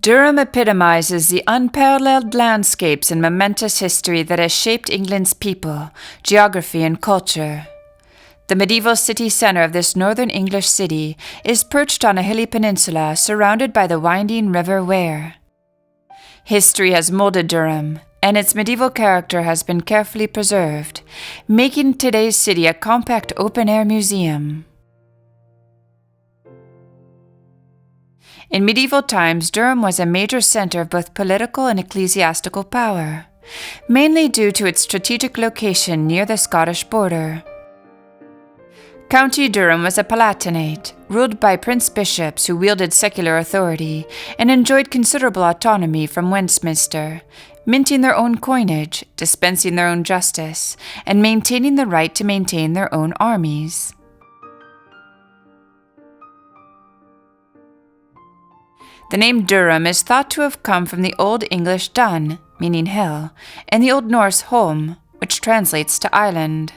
Durham epitomizes the unparalleled landscapes and momentous history that has shaped England's people, geography, and culture. The medieval city centre of this northern English city is perched on a hilly peninsula surrounded by the winding River Wear. History has molded Durham, and its medieval character has been carefully preserved, making today's city a compact open-air museum. In medieval times, Durham was a major centre of both political and ecclesiastical power, mainly due to its strategic location near the Scottish border. County Durham was a palatinate, ruled by prince-bishops who wielded secular authority and enjoyed considerable autonomy from Westminster, minting their own coinage, dispensing their own justice, and maintaining the right to maintain their own armies. The name Durham is thought to have come from the Old English dun, meaning hill, and the Old Norse holm, which translates to island.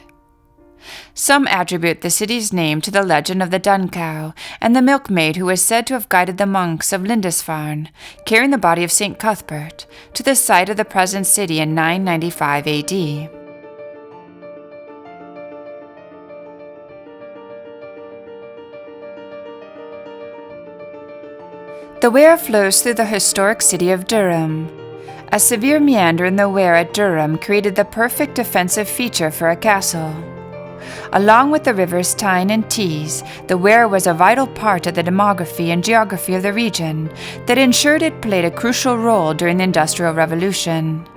Some attribute the city's name to the legend of the dun cow and the milkmaid who was said to have guided the monks of Lindisfarne, carrying the body of St. Cuthbert, to the site of the present city in 995 AD. The Wear flows through the historic city of Durham. A severe meander in the Wear at Durham created the perfect defensive feature for a castle. Along with the rivers Tyne and Tees, the Wear was a vital part of the demography and geography of the region that ensured it played a crucial role during the Industrial Revolution.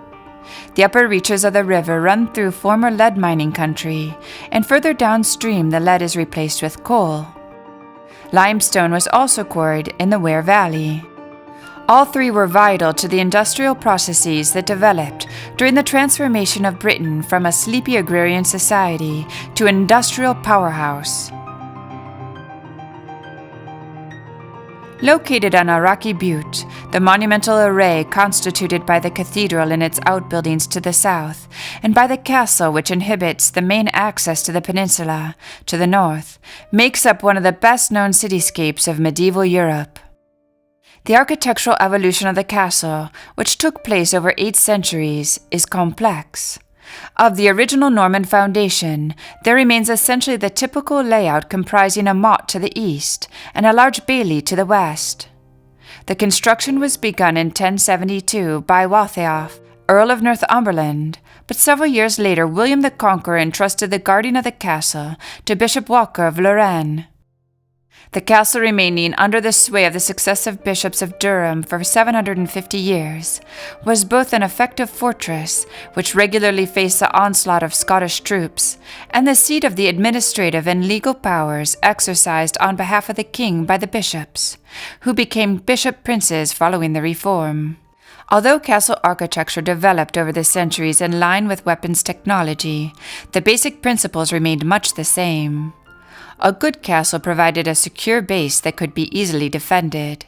The upper reaches of the river run through former lead mining country, and further downstream the lead is replaced with coal. Limestone was also quarried in the Wear Valley. All three were vital to the industrial processes that developed during the transformation of Britain from a sleepy agrarian society to an industrial powerhouse. Located on a rocky butte, the monumental array constituted by the cathedral and its outbuildings to the south, and by the castle which inhibits the main access to the peninsula to the north, makes up one of the best-known cityscapes of medieval Europe. The architectural evolution of the castle, which took place over 8 centuries, is complex. Of the original Norman foundation, there remains essentially the typical layout comprising a motte to the east and a large bailey to the west. The construction was begun in 1072 by Waltheof, Earl of Northumberland, but several years later William the Conqueror entrusted the guarding of the castle to Bishop Walker of Lorraine. The castle remaining under the sway of the successive bishops of Durham for 750 years, was both an effective fortress, which regularly faced the onslaught of Scottish troops, and the seat of the administrative and legal powers exercised on behalf of the king by the bishops, who became bishop princes following the Reform. Although castle architecture developed over the centuries in line with weapons technology, the basic principles remained much the same. A good castle provided a secure base that could be easily defended.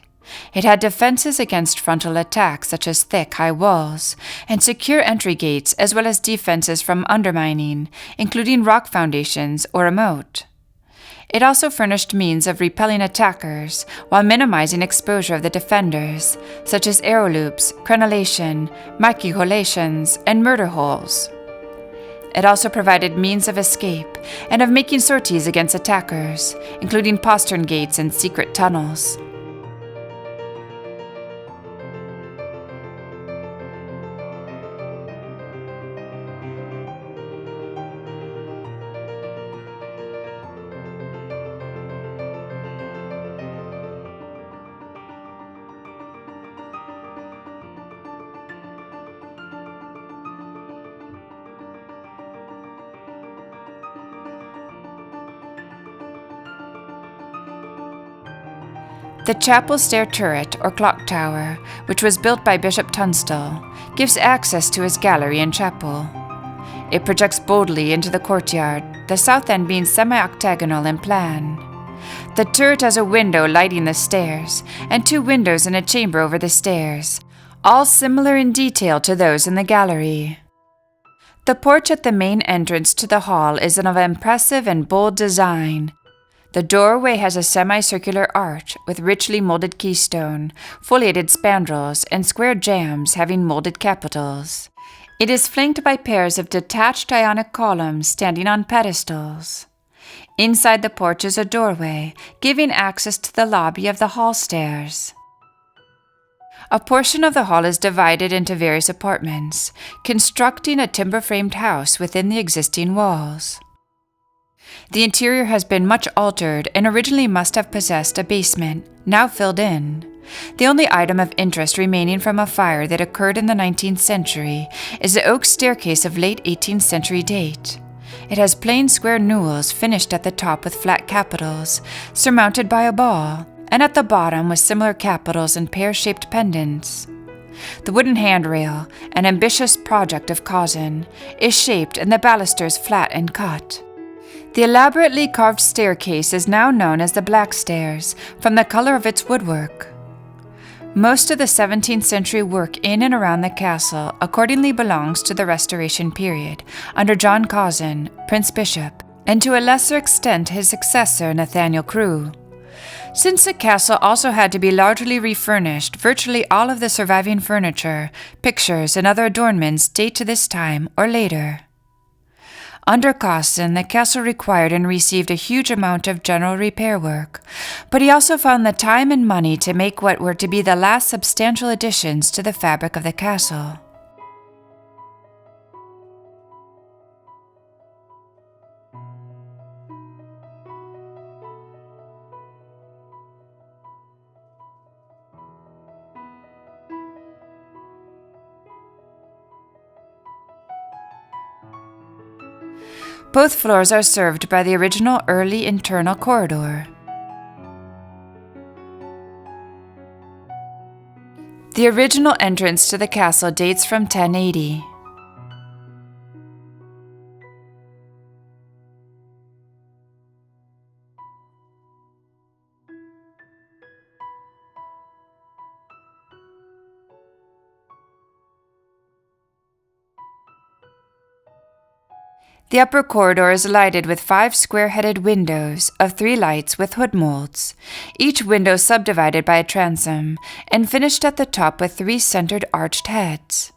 It had defenses against frontal attacks such as thick, high walls, and secure entry gates as well as defenses from undermining, including rock foundations or a moat. It also furnished means of repelling attackers while minimizing exposure of the defenders, such as arrow loops, crenellation, machicolations, and murder holes. It also provided means of escape and of making sorties against attackers, including postern gates and secret tunnels. The chapel stair turret, or clock tower, which was built by Bishop Tunstall, gives access to his gallery and chapel. It projects boldly into the courtyard, the south end being semi-octagonal in plan. The turret has a window lighting the stairs, and 2 windows in a chamber over the stairs, all similar in detail to those in the gallery. The porch at the main entrance to the hall is of impressive and bold design. The doorway has a semicircular arch with richly molded keystone, foliated spandrels, and square jambs having molded capitals. It is flanked by pairs of detached Ionic columns standing on pedestals. Inside the porch is a doorway, giving access to the lobby of the hall stairs. A portion of the hall is divided into various apartments, constructing a timber-framed house within the existing walls. The interior has been much altered and originally must have possessed a basement, now filled in. The only item of interest remaining from a fire that occurred in the 19th century is the oak staircase of late 18th century date. It has plain square newels finished at the top with flat capitals, surmounted by a ball, and at the bottom with similar capitals and pear-shaped pendants. The wooden handrail, an ambitious project of Causin, is shaped and the balusters flat and cut. The elaborately carved staircase is now known as the Black Stairs, from the color of its woodwork. Most of the 17th century work in and around the castle accordingly belongs to the Restoration period, under John Causin, Prince Bishop, and to a lesser extent his successor Nathaniel Crewe. Since the castle also had to be largely refurnished, virtually all of the surviving furniture, pictures, and other adornments date to this time or later. Under Causin, the castle required and received a huge amount of general repair work, but he also found the time and money to make what were to be the last substantial additions to the fabric of the castle. Both floors are served by the original early internal corridor. The original entrance to the castle dates from 1080. The upper corridor is lighted with 5 square-headed windows of 3 lights with hood molds, each window subdivided by a transom, and finished at the top with 3 centered arched heads.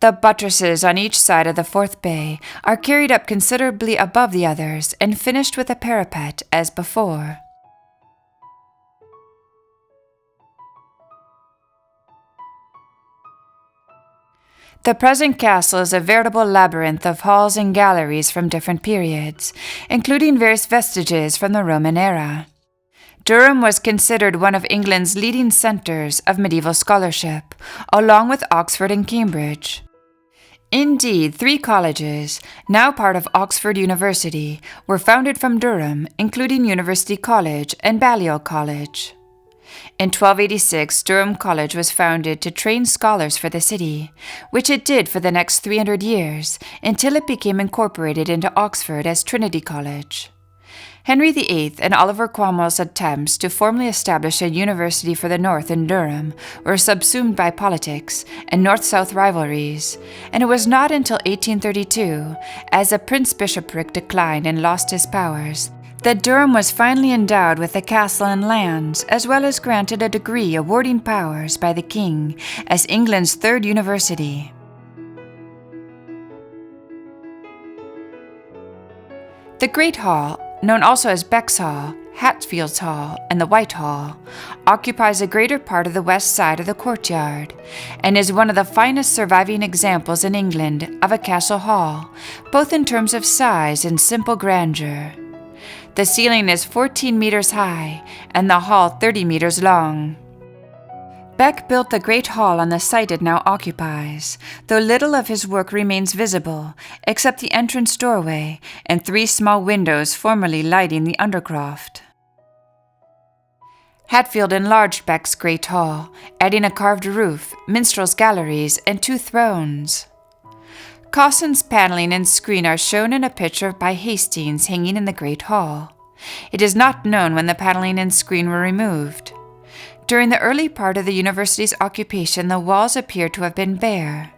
The buttresses on each side of the fourth bay are carried up considerably above the others and finished with a parapet as before. The present castle is a veritable labyrinth of halls and galleries from different periods, including various vestiges from the Roman era. Durham was considered one of England's leading centres of medieval scholarship, along with Oxford and Cambridge. Indeed, 3 colleges, now part of Oxford University, were founded from Durham, including University College and Balliol College. In 1286, Durham College was founded to train scholars for the city, which it did for the next 300 years, until it became incorporated into Oxford as Trinity College. Henry VIII and Oliver Cromwell's attempts to formally establish a university for the North in Durham were subsumed by politics and North-South rivalries, and it was not until 1832, as the Prince-Bishopric declined and lost his powers, that Durham was finally endowed with a castle and lands, as well as granted a degree awarding powers by the King as England's 3rd university. The Great Hall, known also as Becks Hall, Hatfield's Hall, and the White Hall, occupies a greater part of the west side of the courtyard, and is one of the finest surviving examples in England of a castle hall, both in terms of size and simple grandeur. The ceiling is 14 meters high, and the hall 30 meters long. Beck built the Great Hall on the site it now occupies, though little of his work remains visible, except the entrance doorway and 3 small windows formerly lighting the undercroft. Hatfield enlarged Beck's Great Hall, adding a carved roof, minstrels' galleries, and 2 thrones. Causin's paneling and screen are shown in a picture by Hastings hanging in the Great Hall. It is not known when the paneling and screen were removed. During the early part of the university's occupation, the walls appear to have been bare.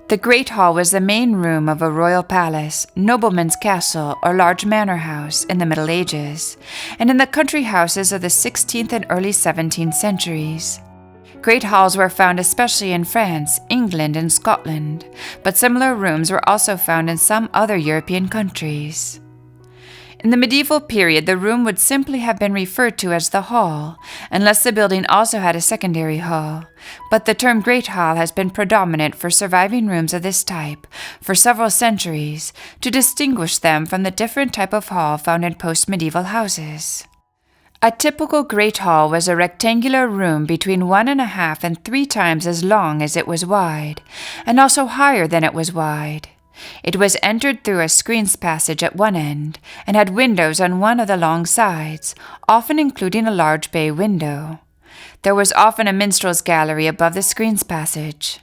The Great Hall was the main room of a royal palace, nobleman's castle, or large manor house in the Middle Ages, and in the country houses of the 16th and early 17th centuries. Great halls were found especially in France, England, and Scotland, but similar rooms were also found in some other European countries. In the medieval period, the room would simply have been referred to as the hall, unless the building also had a secondary hall, but the term Great Hall has been predominant for surviving rooms of this type for several centuries to distinguish them from the different type of hall found in post-medieval houses. A typical Great Hall was a rectangular room between 1.5 and 3 times as long as it was wide, and also higher than it was wide. It was entered through a screened passage at one end, and had windows on one of the long sides, often including a large bay window. There was often a minstrel's gallery above the screened passage.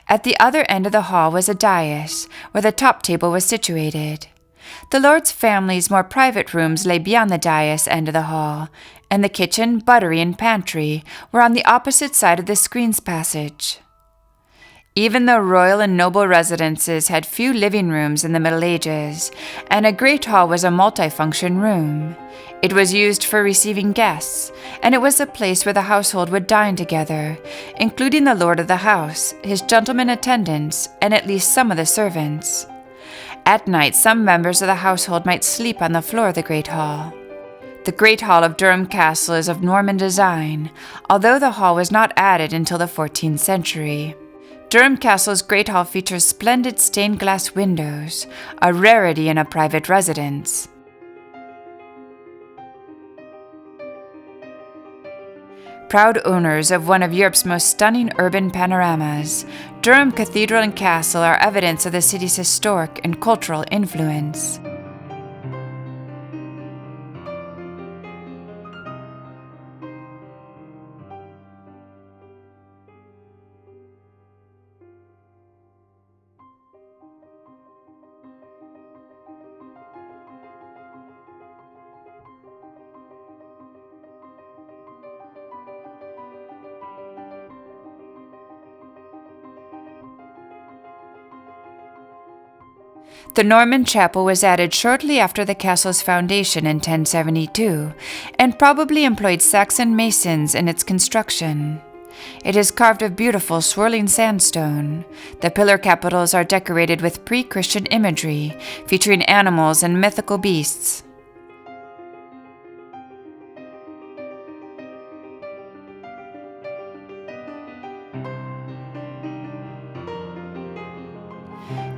At the other end of the hall was a dais, where the top table was situated. The lord's family's more private rooms lay beyond the dais end of the hall, and the kitchen, buttery, and pantry were on the opposite side of the screened passage. Even though royal and noble residences had few living rooms in the Middle Ages, and a great hall was a multifunction room. It was used for receiving guests, and it was a place where the household would dine together, including the lord of the house, his gentlemen attendants, and at least some of the servants. At night, some members of the household might sleep on the floor of the Great Hall. The Great Hall of Durham Castle is of Norman design, although the hall was not added until the 14th century. Durham Castle's Great Hall features splendid stained glass windows, a rarity in a private residence. Proud owners of one of Europe's most stunning urban panoramas, Durham Cathedral and Castle are evidence of the city's historic and cultural influence. The Norman chapel was added shortly after the castle's foundation in 1072, and probably employed Saxon masons in its construction. It is carved of beautiful swirling sandstone. The pillar capitals are decorated with pre-Christian imagery, featuring animals and mythical beasts.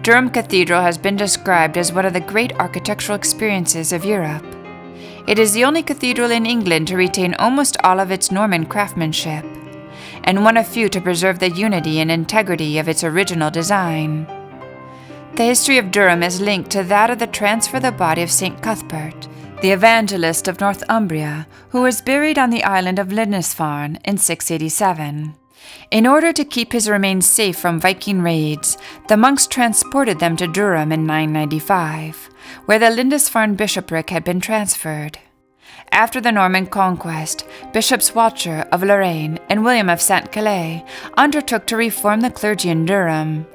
Durham Cathedral has been described as one of the great architectural experiences of Europe. It is the only cathedral in England to retain almost all of its Norman craftsmanship, and one of few to preserve the unity and integrity of its original design. The history of Durham is linked to that of the transfer of the body of St. Cuthbert, the evangelist of Northumbria, who was buried on the island of Lindisfarne in 687. In order to keep his remains safe from Viking raids, the monks transported them to Durham in 995, where the Lindisfarne bishopric had been transferred. After the Norman conquest, Bishops Walcher of Lorraine and William of St. Calais undertook to reform the clergy in Durham.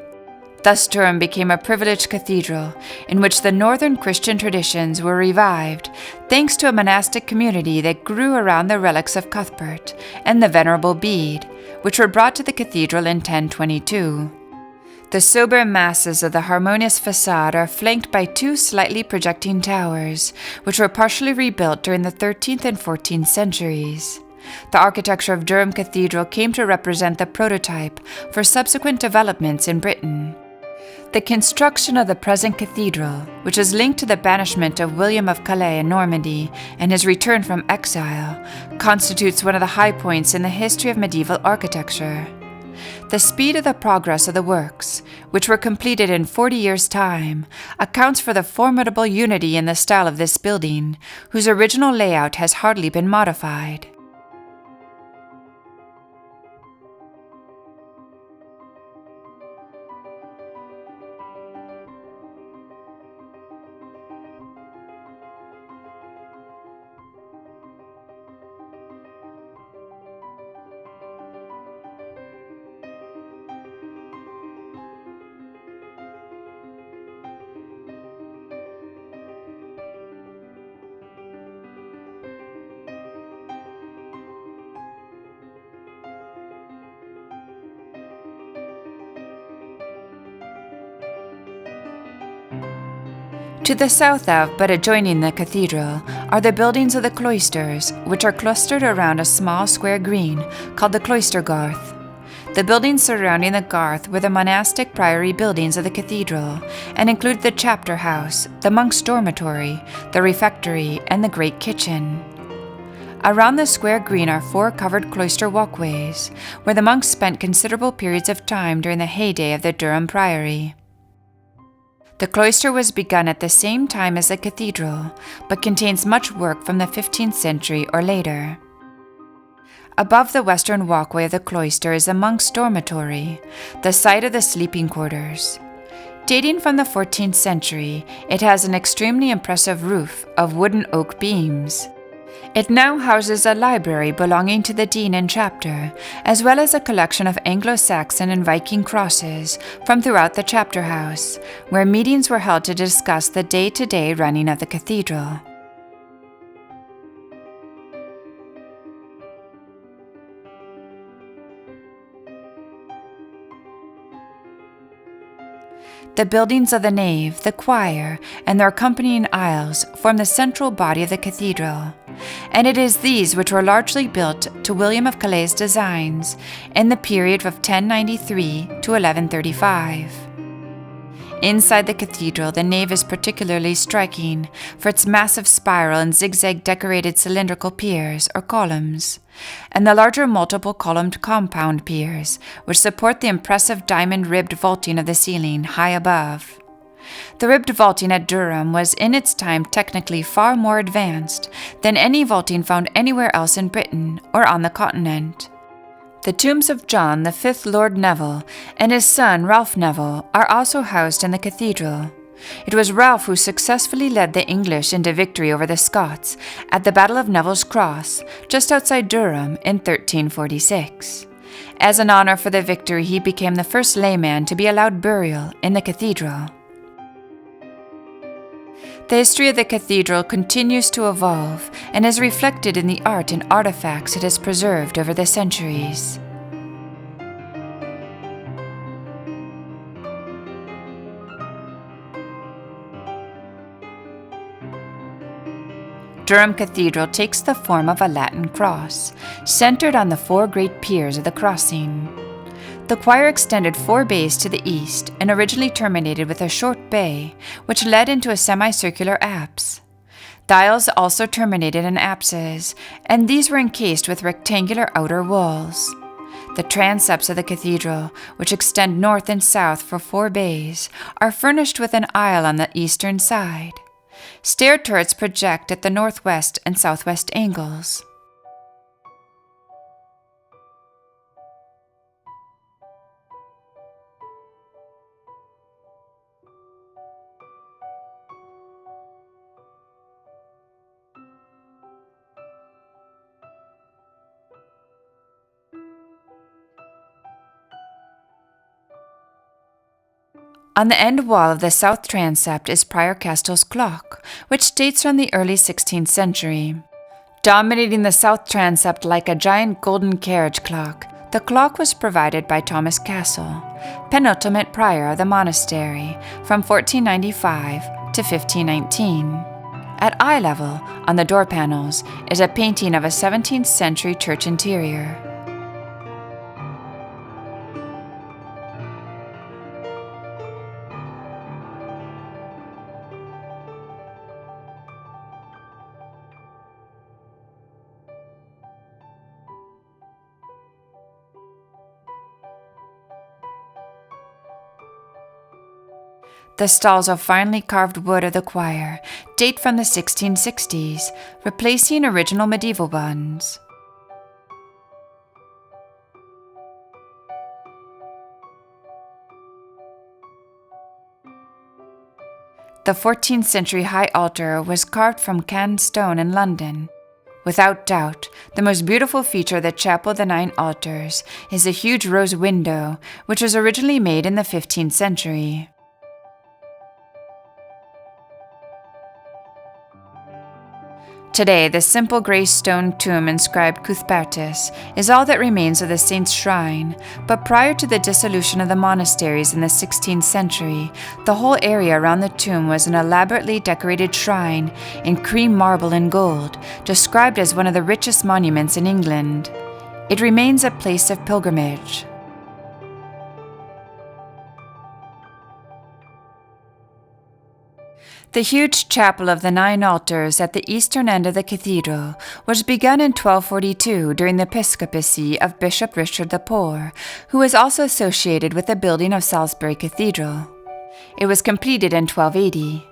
Thus Durham became a privileged cathedral in which the northern Christian traditions were revived thanks to a monastic community that grew around the relics of Cuthbert and the venerable Bead, which were brought to the cathedral in 1022. The sober masses of the harmonious facade are flanked by 2 slightly projecting towers, which were partially rebuilt during the 13th and 14th centuries. The architecture of Durham Cathedral came to represent the prototype for subsequent developments in Britain. The construction of the present cathedral, which is linked to the banishment of William of Calais in Normandy and his return from exile, constitutes one of the high points in the history of medieval architecture. The speed of the progress of the works, which were completed in 40 years' time, accounts for the formidable unity in the style of this building, whose original layout has hardly been modified. To the south of, but adjoining the cathedral, are the buildings of the Cloisters, which are clustered around a small square green called the Cloister Garth. The buildings surrounding the garth were the monastic priory buildings of the cathedral and include the chapter house, the monks' dormitory, the refectory, and the great kitchen. Around the square green are 4 covered cloister walkways, where the monks spent considerable periods of time during the heyday of the Durham Priory. The cloister was begun at the same time as the cathedral, but contains much work from the 15th century or later. Above the western walkway of the cloister is the monks' dormitory, the site of the sleeping quarters. Dating from the 14th century, it has an extremely impressive roof of wooden oak beams. It now houses a library belonging to the dean and chapter, as well as a collection of Anglo-Saxon and Viking crosses from throughout the chapter house, where meetings were held to discuss the day-to-day running of the cathedral. The buildings of the nave, the choir, and their accompanying aisles form the central body of the cathedral, and it is these which were largely built to William of Calais' designs in the period of 1093 to 1135. Inside the cathedral, the nave is particularly striking for its massive spiral and zigzag decorated cylindrical piers or columns, and the larger multiple columned compound piers, which support the impressive diamond ribbed vaulting of the ceiling high above. The ribbed vaulting at Durham was in its time technically far more advanced than any vaulting found anywhere else in Britain or on the continent. The tombs of John, the 5th Lord Neville, and his son Ralph Neville are also housed in the cathedral. It was Ralph who successfully led the English into victory over the Scots at the Battle of Neville's Cross, just outside Durham in 1346. As an honor for the victory, he became the first layman to be allowed burial in the cathedral. The history of the cathedral continues to evolve and is reflected in the art and artifacts it has preserved over the centuries. Durham Cathedral takes the form of a Latin cross, centered on the 4 great piers of the crossing. The choir extended 4 bays to the east and originally terminated with a short bay, which led into a semicircular apse. The aisles also terminated in apses, and these were encased with rectangular outer walls. The transepts of the cathedral, which extend north and south for 4 bays, are furnished with an aisle on the eastern side. Stair turrets project at the northwest and southwest angles. On the end wall of the south transept is Prior Castle's clock, which dates from the early 16th century. Dominating the south transept like a giant golden carriage clock, the clock was provided by Thomas Castle, penultimate prior of the monastery, from 1495 to 1519. At eye level, on the door panels, is a painting of a 17th century church interior. The stalls of finely carved wood of the choir date from the 1660s, replacing original medieval ones. The 14th century high altar was carved from canned stone in London. Without doubt, the most beautiful feature of the Chapel of the 9 Altars is a huge rose window, which was originally made in the 15th century. Today, the simple grey stone tomb inscribed Cuthbertus is all that remains of the saint's shrine, but prior to the dissolution of the monasteries in the 16th century, the whole area around the tomb was an elaborately decorated shrine in cream marble and gold, described as one of the richest monuments in England. It remains a place of pilgrimage. The huge chapel of the 9 altars at the eastern end of the cathedral was begun in 1242 during the episcopacy of Bishop Richard the Poor, who was also associated with the building of Salisbury Cathedral. It was completed in 1280.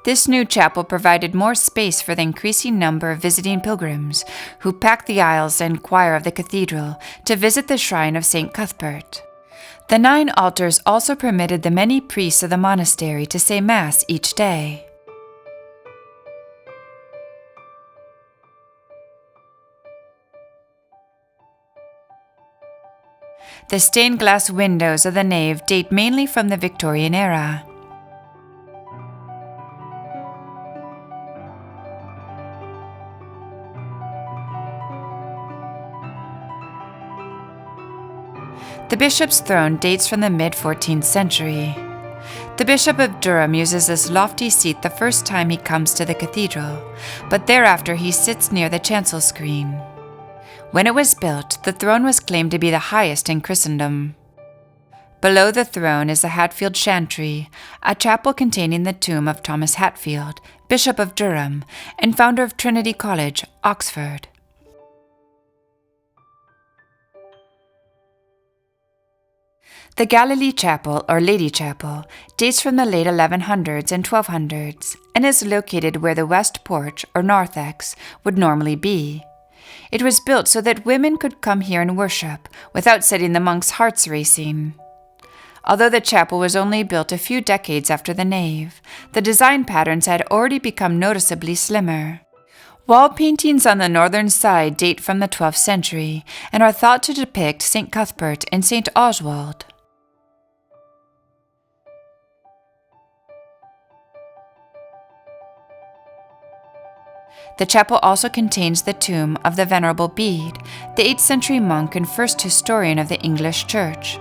This new chapel provided more space for the increasing number of visiting pilgrims who packed the aisles and choir of the cathedral to visit the shrine of St. Cuthbert. The 9 altars also permitted the many priests of the monastery to say Mass each day. The stained glass windows of the nave date mainly from the Victorian era. The bishop's throne dates from the mid-14th century. The Bishop of Durham uses this lofty seat the first time he comes to the cathedral, but thereafter he sits near the chancel screen. When it was built, the throne was claimed to be the highest in Christendom. Below the throne is the Hatfield Chantry, a chapel containing the tomb of Thomas Hatfield, Bishop of Durham, and founder of Trinity College, Oxford. The Galilee Chapel, or Lady Chapel, dates from the late 1100s and 1200s and is located where the west porch, or narthex, would normally be. It was built so that women could come here and worship without setting the monks' hearts racing. Although the chapel was only built a few decades after the nave, the design patterns had already become noticeably slimmer. Wall paintings on the northern side date from the 12th century and are thought to depict St. Cuthbert and St. Oswald. The chapel also contains the tomb of the Venerable Bead, the 8th century monk and first historian of the English Church.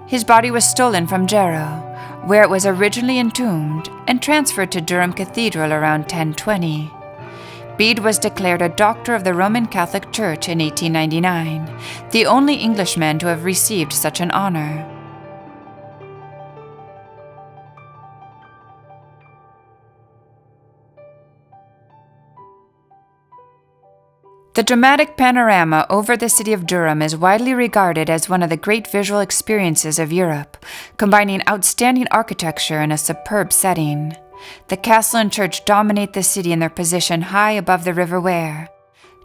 His body was stolen from Jarrow, where it was originally entombed, and transferred to Durham Cathedral around 1020. Bead was declared a Doctor of the Roman Catholic Church in 1899, the only Englishman to have received such an honor. The dramatic panorama over the city of Durham is widely regarded as one of the great visual experiences of Europe, combining outstanding architecture in a superb setting. The castle and church dominate the city in their position high above the River Wear.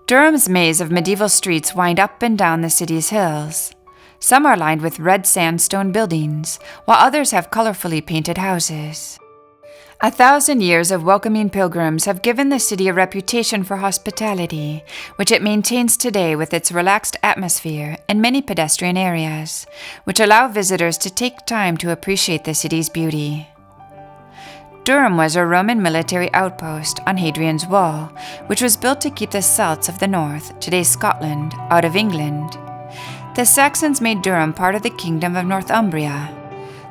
Durham's maze of medieval streets wind up and down the city's hills. Some are lined with red sandstone buildings, while others have colorfully painted houses. 1,000 years of welcoming pilgrims have given the city a reputation for hospitality, which it maintains today with its relaxed atmosphere and many pedestrian areas, which allow visitors to take time to appreciate the city's beauty. Durham was a Roman military outpost on Hadrian's Wall, which was built to keep the Celts of the north, today's Scotland, out of England. The Saxons made Durham part of the Kingdom of Northumbria.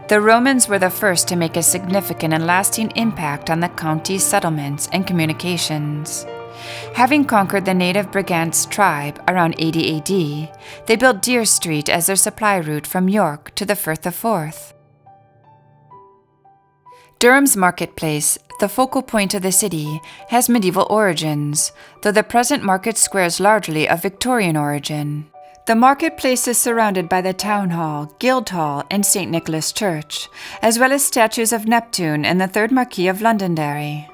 The Romans were the first to make a significant and lasting impact on the county's settlements and communications. Having conquered the native Brigantes tribe around 80 AD, they built Deer Street as their supply route from York to the Firth of Forth. Durham's marketplace, the focal point of the city, has medieval origins, though the present market square is largely of Victorian origin. The marketplace is surrounded by the Town Hall, Guildhall, and St. Nicholas Church, as well as statues of Neptune and the 3rd Marquis of Londonderry.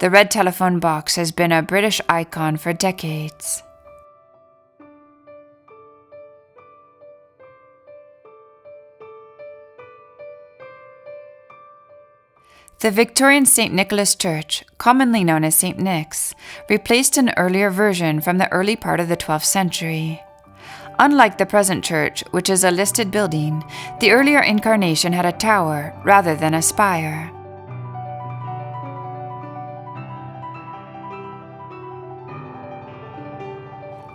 The red telephone box has been a British icon for decades. The Victorian St. Nicholas Church, commonly known as St. Nick's, replaced an earlier version from the early part of the 12th century. Unlike the present church, which is a listed building, the earlier incarnation had a tower rather than a spire.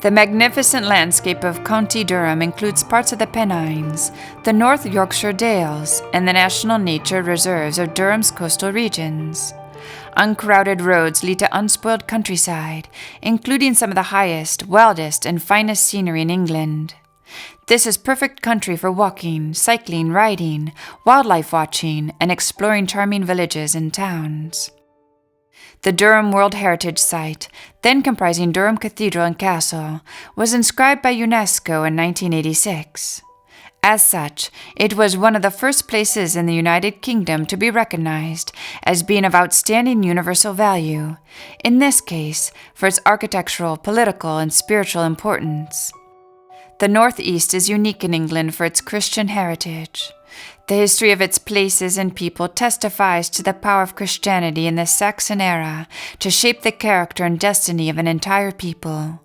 The magnificent landscape of County Durham includes parts of the Pennines, the North Yorkshire Dales, and the national nature reserves of Durham's coastal regions. Uncrowded roads lead to unspoiled countryside, including some of the highest, wildest, and finest scenery in England. This is perfect country for walking, cycling, riding, wildlife watching, and exploring charming villages and towns. The Durham World Heritage Site, then comprising Durham Cathedral and Castle, was inscribed by UNESCO in 1986. As such, it was one of the first places in the United Kingdom to be recognized as being of outstanding universal value, in this case, for its architectural, political, and spiritual importance. The Northeast is unique in England for its Christian heritage. The history of its places and people testifies to the power of Christianity in the Saxon era to shape the character and destiny of an entire people.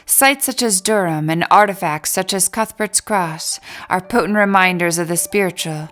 Sites such as Durham and artifacts such as Cuthbert's Cross are potent reminders of the spiritual,